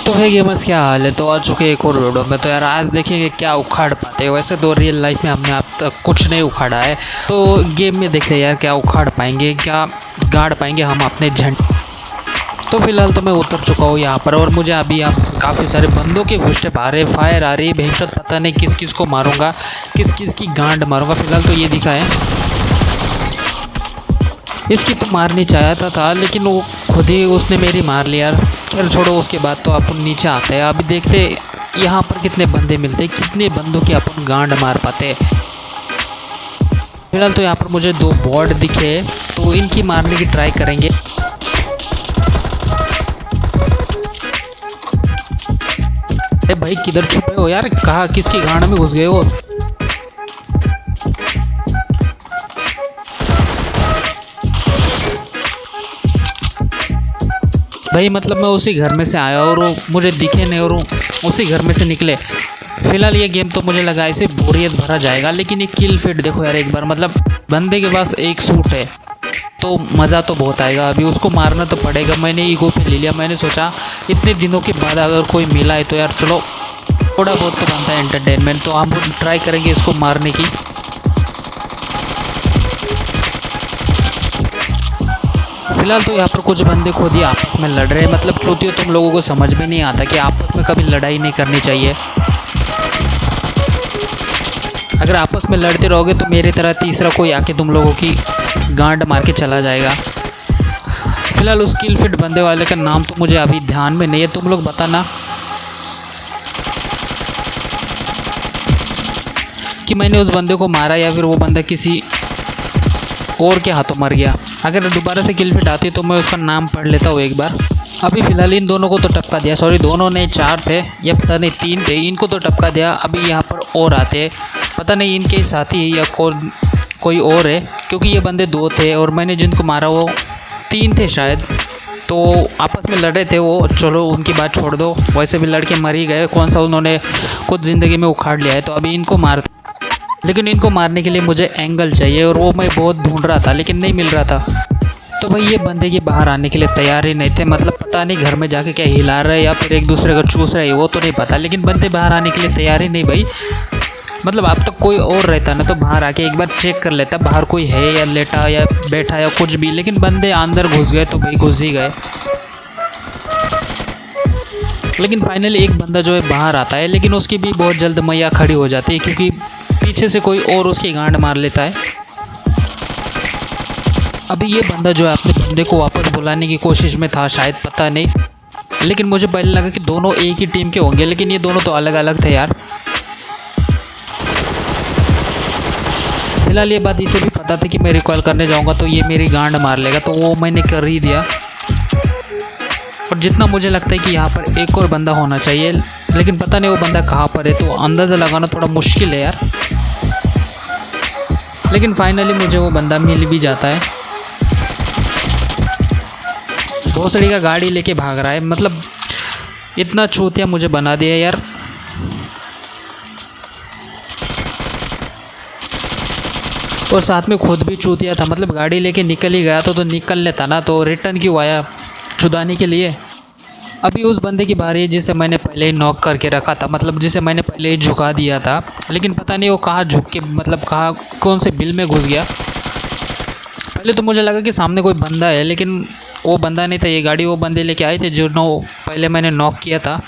तो है गेमर्स, क्या हाल है। तो आ चुके एक और वीडियो में। तो यार आज देखेंगे क्या उखाड़ पाते हैं। वैसे तो रियल लाइफ में हमने अब तक कुछ नहीं उखाड़ा है, तो गेम में देखते हैं यार क्या उखाड़ पाएंगे, क्या गाड़ पाएंगे हम अपने झंडे। तो फिलहाल तो मैं उतर चुका हूँ यहाँ पर, और मुझे अभी यहाँ काफ़ी सारे बंदों के पुष्टे आ रहे, फायर आ रही है। भैंसत पता नहीं किस किस को मारूंगा, किस किस की गांड मारूंगा। फिलहाल तो ये दिखा है, इसकी तो मारनी चाहता था लेकिन वो खुद ही उसने मेरी मार लिया यार। खैर छोड़ो, उसके बाद तो अपन नीचे आते हैं। अभी देखते यहाँ पर कितने बंदे मिलते हैं, कितने बंदों की अपन गांड मार पाते हैं। फिलहाल तो यहाँ पर मुझे 2 बॉट दिखे, तो इनकी मारने की ट्राई करेंगे। अरे भाई किधर छुपे हो यार, कहाँ किसकी गांड में घुस गए हो। भाई मतलब मैं उसी घर में से आया और वो मुझे दिखे नहीं, और उसी घर में से निकले। फिलहाल ये गेम तो मुझे लगा इसे बोरियत भरा जाएगा, लेकिन ये किल फिट देखो यार एक बार। मतलब बंदे के पास एक सूट है तो मज़ा तो बहुत आएगा। अभी उसको मारना तो पड़ेगा। मैंने ईगो पे ले लिया। मैंने सोचा इतने दिनों के बाद अगर कोई मिला है तो यार चलो थोड़ा बहुत तो बनता है एंटरटेनमेंट। तो हम ट्राई करेंगे इसको मारने की। फिलहाल तो यहाँ पर कुछ बंदे खुद ही आपस में लड़ रहे हैं। मतलब चौथियों तुम लोगों को समझ में नहीं आता कि आपस में कभी लड़ाई नहीं करनी चाहिए। अगर आपस में लड़ते रहोगे तो मेरी तरह तीसरा कोई आके तुम लोगों की गांड मार के चला जाएगा। फिलहाल उस किल फिट बंदे वाले का नाम तो मुझे अभी ध्यान में नहीं है, तुम लोग बताना कि मैंने उस बंदे को मारा या फिर वो बंदा किसी और के हाथों मर गया। अगर दोबारा से किल फिट आती तो मैं उसका नाम पढ़ लेता हूँ एक बार। अभी फ़िलहाल इन दोनों को तो टपका दिया। सॉरी, दोनों ने 4 थे या पता नहीं 3 थे, इनको तो टपका दिया। अभी यहाँ पर और आते, पता नहीं इनके साथी है या कोई और है, क्योंकि ये बंदे 2 थे और मैंने जिनको मारा वो 3 थे शायद। तो आपस में लड़े थे वो। चलो उनकी बात छोड़ दो, वैसे भी लड़के मर ही गए। कौन सा उन्होंने खुद ज़िंदगी में उखाड़ लिया है। तो अभी इनको मारते, लेकिन इनको मारने के लिए मुझे एंगल चाहिए और वो मैं बहुत ढूंढ रहा था लेकिन नहीं मिल रहा था। तो भाई ये बंदे के बाहर आने के लिए तैयार ही नहीं थे। मतलब पता नहीं घर में जाके क्या हिला रहे या फिर एक दूसरे को चूस रहे, वो तो नहीं पता, लेकिन बंदे बाहर आने के लिए तैयार ही नहीं भाई। मतलब अब तक कोई और रहता ना तो बाहर आके एक बार चेक कर लेता बाहर कोई है या लेटा या बैठा या कुछ भी, लेकिन बंदे अंदर घुस गए तो भाई घुस ही गए। लेकिन फाइनली एक बंदा जो है बाहर आता है, लेकिन उसकी भी बहुत जल्द मैया खड़ी हो जाती है, क्योंकि पीछे से कोई और उसकी गांड मार लेता है। अभी ये बंदा जो है अपने बंदे को वापस बुलाने की कोशिश में था शायद, पता नहीं, लेकिन मुझे पहले लगा कि दोनों एक ही टीम के होंगे, लेकिन ये दोनों तो अलग अलग थे यार। फिलहाल ये बात इसे भी पता था कि मैं रिकॉल करने जाऊंगा तो ये मेरी गांड मार लेगा, तो वो मैंने कर ही दिया। और जितना मुझे लगता है कि यहाँ पर एक और बंदा होना चाहिए, लेकिन पता नहीं वो बंदा कहाँ पर है, तो अंदाज़ा लगाना थोड़ा मुश्किल है यार। लेकिन फाइनली मुझे वो बंदा मिल भी जाता है। भोसड़ी का गाड़ी लेके भाग रहा है। मतलब इतना चूतिया मुझे बना दिया यार। और साथ में खुद भी चूतिया था। मतलब गाड़ी लेके निकल ही गया तो निकल लेता ना, तो रिटर्न क्यों आया चुदाने के लिए। अभी उस बंदे की बारी है जिसे मैंने पहले ही नॉक करके रखा था, मतलब जिसे मैंने पहले ही झुका दिया था, लेकिन पता नहीं वो कहाँ झुक के, मतलब कहाँ कौन से बिल में घुस गया। पहले तो मुझे लगा कि सामने कोई बंदा है, लेकिन वो बंदा नहीं था। ये गाड़ी वो बंदे लेके आए थे जो पहले मैंने नॉक किया था।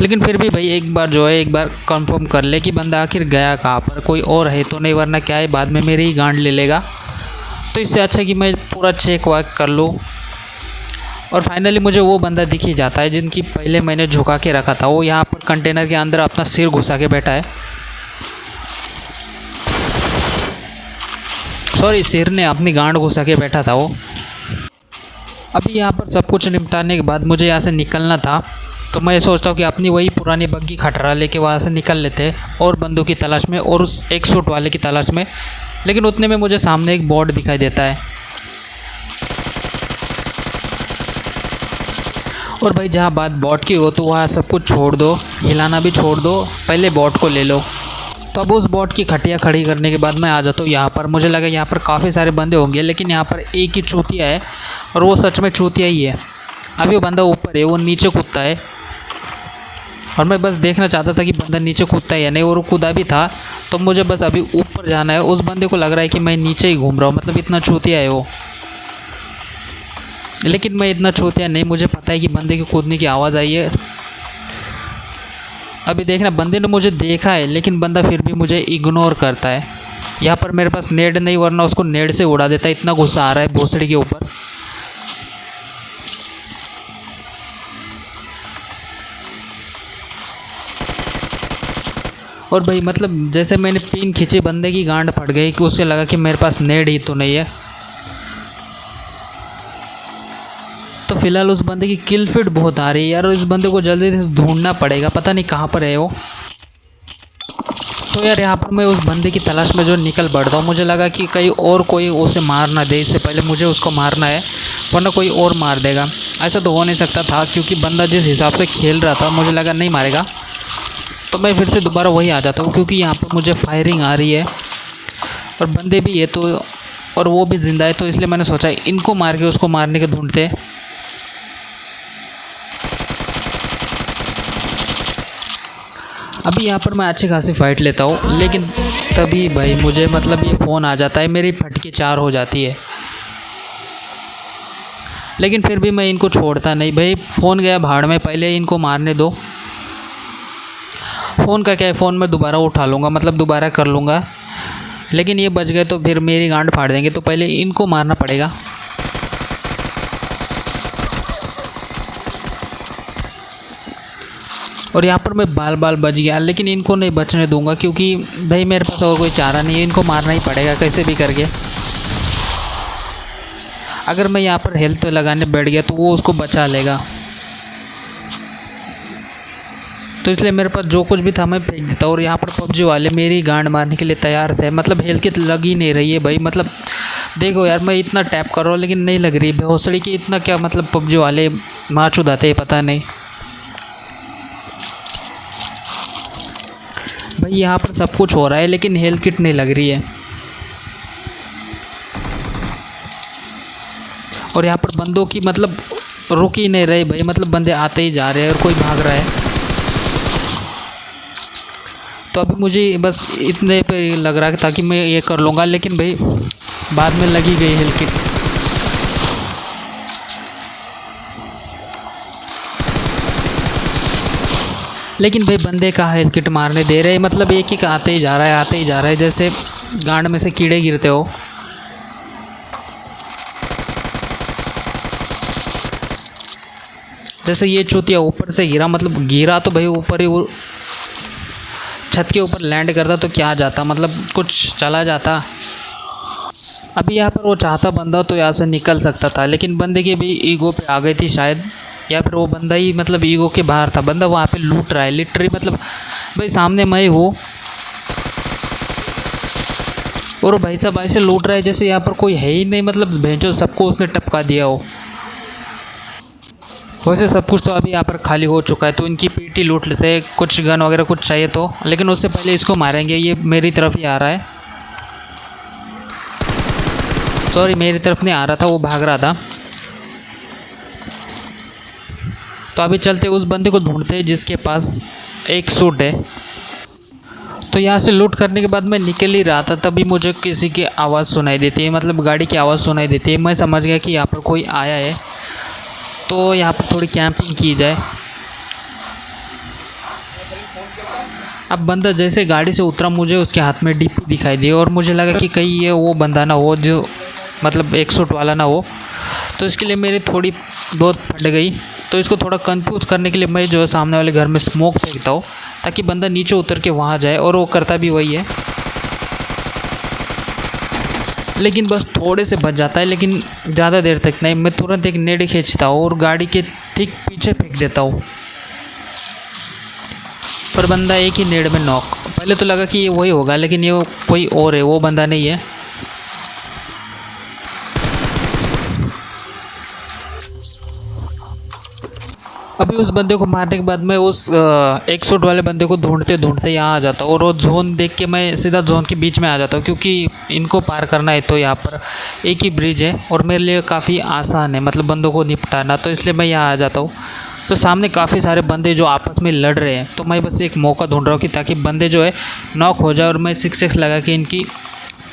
लेकिन फिर भी भाई एक बार जो है, एक बार कंफर्म कर ले कि बंदा आखिर गया कहाँ पर, कोई और है तो नहीं, वरना क्या है बाद में मेरी ही गांड ले लेगा। तो इससे अच्छा कि मैं पूरा चेक वाक कर लूँ। और फाइनली मुझे वो बंदा दिख ही जाता है जिनकी पहले मैंने झुका के रखा था। वो यहाँ पर कंटेनर के अंदर अपना सिर घुसा के बैठा है। सॉरी, सिर ने अपनी गांड घुसा के बैठा था वो। अभी यहाँ पर सब कुछ निपटाने के बाद मुझे यहाँ से निकलना था, तो मैं सोचता हूँ कि अपनी वही पुरानी बग्गी खटरा लेके वहाँ से निकल लेते और बंदों की तलाश में और उस एक सूट वाले की तलाश में। लेकिन उतने में मुझे सामने एक बोर्ड दिखाई देता है। और भाई जहाँ बात बॉट की हो तो वहाँ सब कुछ छोड़ दो, हिलाना भी छोड़ दो, पहले बॉट को ले लो। तो अब उस बॉट की खटिया खड़ी करने के बाद मैं आ जाता हूँ यहाँ पर। मुझे लगा यहाँ पर काफ़ी सारे बंदे होंगे, लेकिन यहाँ पर एक ही चूतिया है और वो सच में चूतिया ही है। अभी वो बंदा ऊपर है, वो नीचे कूदता है और मैं बस देखना चाहता था कि बंदा नीचे कूदता है या नहीं, और वो कूदा भी था। तो मुझे बस अभी ऊपर जाना है। उस बंदे को लग रहा है कि मैं नीचे ही घूम रहा हूँ, मतलब इतना चूतिया है वो। लेकिन मैं इतना चूतिया नहीं, मुझे पता है कि बंदे के कूदने की आवाज़ आई है। अभी देखना, बंदे ने मुझे देखा है लेकिन बंदा फिर भी मुझे इग्नोर करता है। यहाँ पर मेरे पास नेड नहीं, वरना उसको नेड से उड़ा देता। इतना गुस्सा आ रहा है भोसड़ी के ऊपर। और भाई मतलब जैसे मैंने पिन खींची, बंदे की गांड फट गई कि उसे लगा कि मेरे पास नेड ही तो नहीं है। तो फिलहाल उस बंदे की किल फीड बहुत आ रही है यार, और इस बंदे को जल्दी से ढूंढना पड़ेगा, पता नहीं कहाँ पर है वो। तो यार यहाँ पर मैं उस बंदे की तलाश में जो निकल पड़ता हूँ। मुझे लगा कि कहीं और कोई उसे मार ना दे, इससे पहले मुझे उसको मारना है, वरना कोई और मार देगा। ऐसा तो हो नहीं सकता था, क्योंकि बंदा जिस हिसाब से खेल रहा था मुझे लगा नहीं मारेगा। तो मैं फिर से दोबारा वही आ जाता हूँ, क्योंकि यहाँ पर मुझे फायरिंग आ रही है और बंदे भी है तो, और वो भी ज़िंदा है। तो इसलिए मैंने सोचा इनको मार के उसको मारने के ढूंढते। अभी यहाँ पर मैं अच्छी खासी फ़ाइट लेता हूँ, लेकिन तभी भाई मुझे मतलब ये फ़ोन आ जाता है, मेरी फटकी 4 हो जाती है। लेकिन फिर भी मैं इनको छोड़ता नहीं भाई। फ़ोन गया भाड़ में, पहले इनको मारने दो। फ़ोन का क्या है, फ़ोन मैं दोबारा उठा लूँगा, मतलब दोबारा कर लूँगा। लेकिन ये बच गए तो फिर मेरी गांड फाड़ देंगे, तो पहले इनको मारना पड़ेगा। और यहाँ पर मैं बाल बाल बच गया, लेकिन इनको नहीं बचने दूंगा, क्योंकि भाई मेरे पास और कोई चारा नहीं है। इनको मारना ही पड़ेगा कैसे भी करके। अगर मैं यहाँ पर हेल्थ लगाने बैठ गया तो वो उसको बचा लेगा। तो इसलिए मेरे पास जो कुछ भी था मैं फेंक देता। और यहाँ पर पबजी वाले मेरी गांड मारने के लिए तैयार थे, मतलब हेल्थ किट लग ही नहीं रही है भाई। मतलब देखो यार, मैं इतना टैप कर रहा हूँ लेकिन नहीं लग रही भोसड़ी की। इतना क्या मतलब पबजी वाले मार चुदाते हैं, पता नहीं भाई। यहाँ पर सब कुछ हो रहा है लेकिन हेल्थ किट नहीं लग रही है। और यहाँ पर बंदों की मतलब रुक ही नहीं रहे भाई, मतलब बंदे आते ही जा रहे हैं और कोई भाग रहा है। तो अभी मुझे बस इतने पे लग रहा था कि मैं ये कर लूँगा, लेकिन भाई बाद में लगी गई हेल्थ किट। लेकिन भाई बंदे का हेल्थ किट मारने दे रहे, मतलब एक ही आते ही जा रहा है, आते ही जा रहा है, जैसे गांड में से कीड़े गिरते हो। जैसे ये चूतिया ऊपर से गिरा, मतलब गिरा तो भाई ऊपर ही, छत के ऊपर लैंड करता तो क्या जाता, मतलब कुछ चला जाता। अभी यहाँ पर वो चाहता बंदा तो यहाँ से निकल सकता था, लेकिन बंदे की भी ईगो पे आ गई थी शायद, या फिर वो बंदा ही मतलब ईगो के बाहर था। बंदा वहाँ पे लूट रहा है लिटरली, मतलब भाई सामने मैं हूँ और भाई साहब ऐसे लूट रहा है जैसे यहाँ पर कोई है ही नहीं, मतलब भेजो सबको उसने टपका दिया हो। वैसे सब कुछ तो अभी यहाँ पर खाली हो चुका है, तो इनकी पीटी लूट लेते हैं, कुछ गन वगैरह कुछ चाहिए तो। लेकिन उससे पहले इसको मारेंगे, ये मेरी तरफ ही आ रहा है। सॉरी, मेरी तरफ नहीं आ रहा था, वो भाग रहा था। तो अभी चलते उस बंदे को ढूंढते हैं जिसके पास एक सूट है। तो यहाँ से लूट करने के बाद मैं निकल ही रहा था, तभी मुझे किसी की आवाज़ सुनाई देती है, मतलब गाड़ी की आवाज़ सुनाई देती है। मैं समझ गया कि यहाँ पर कोई आया है, तो यहाँ पर थोड़ी कैंपिंग की जाए। अब बंदा जैसे गाड़ी से उतरा, मुझे उसके हाथ में डीपी दिखाई दी और मुझे लगा कि कहीं ये वो बंदा ना हो जो मतलब एक सूट वाला ना हो। तो इसके लिए मेरी थोड़ी बहुत फट गई। तो इसको थोड़ा कंफ्यूज करने के लिए मैं जो है सामने वाले घर में स्मोक फेंकता हूँ, ताकि बंदा नीचे उतर के वहाँ जाए, और वो करता भी वही है। लेकिन बस थोड़े से बच जाता है, लेकिन ज़्यादा देर तक नहीं। मैं तुरंत एक नेड खींचता हूँ और गाड़ी के ठीक पीछे फेंक देता हूँ, पर बंदा एक ही नेड में नॉक। पहले तो लगा कि ये वही होगा, लेकिन ये कोई और है, वो बंदा नहीं है। अभी उस बंदे को मारने के बाद मैं उस एक शॉट वाले बंदे को ढूंढते ढूंढते यहाँ आ जाता हूँ और वो जोन देख के मैं सीधा जोन के बीच में आ जाता हूँ, क्योंकि इनको पार करना है तो यहाँ पर एक ही ब्रिज है और मेरे लिए काफ़ी आसान है, मतलब बंदों को निपटाना, तो इसलिए मैं यहाँ आ जाता हूँ। तो सामने काफ़ी सारे बंदे जो आपस में लड़ रहे हैं, तो मैं बस एक मौका ढूंढ रहा हूँ कि ताकि बंदे जो है नॉक हो जाए और मैं 6x लगा के इनकी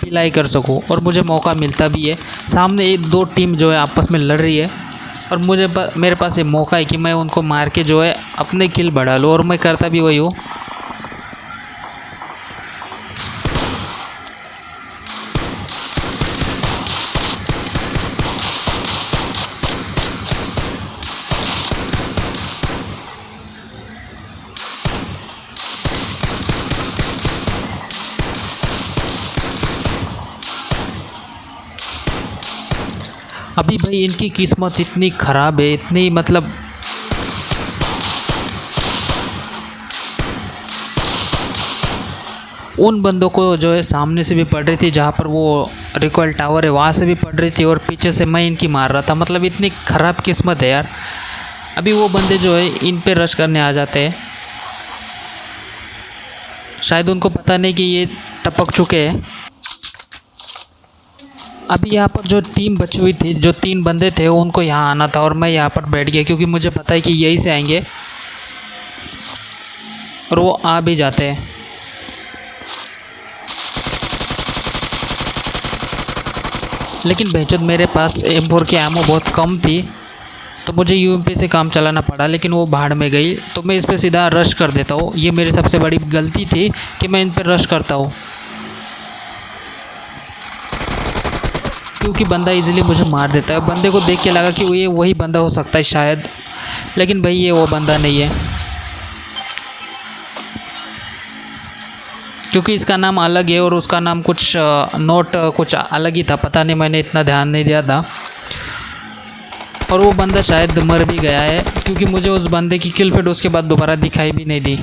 पिलाई कर सकूँ, और मुझे मौका मिलता भी है। सामने एक दो टीम जो है आपस में लड़ रही है और मेरे पास ये मौका है कि मैं उनको मार के जो है अपने किल बढ़ा लूँ, और मैं करता भी वही हूँ। अभी भाई इनकी किस्मत इतनी ख़राब है, इतनी मतलब उन बंदों को जो है सामने से भी पड़ रही थी, जहाँ पर वो रिकॉइल टावर है वहाँ से भी पड़ रही थी, और पीछे से मैं इनकी मार रहा था। मतलब इतनी ख़राब किस्मत है यार। अभी वो बंदे जो है इन पे रश करने आ जाते हैं, शायद उनको पता नहीं कि ये टपक चुके हैं। अभी यहाँ पर जो टीम बची हुई थी, जो 3 बंदे थे, उनको यहाँ आना था और मैं यहाँ पर बैठ गया, क्योंकि मुझे पता है कि यहीं से आएंगे, और वो आ भी जाते हैं। लेकिन बेचौद मेरे पास M4 की एमो बहुत कम थी, तो मुझे UMP से काम चलाना पड़ा, लेकिन वो भाड़ में गई, तो मैं इस पर सीधा रश कर देता हूँ। ये मेरी सबसे बड़ी गलती थी कि मैं इन पर रश करता हूँ, क्योंकि बंदा इजीली मुझे मार देता है। बंदे को देख के लगा कि ये वही बंदा हो सकता है शायद, लेकिन भाई ये वो बंदा नहीं है, क्योंकि इसका नाम अलग है और उसका नाम कुछ नोट कुछ अलग ही था, पता नहीं, मैंने इतना ध्यान नहीं दिया था। और वो बंदा शायद मर भी गया है, क्योंकि मुझे उस बंदे की किल फीड उसके बाद दोबारा दिखाई भी नहीं दी।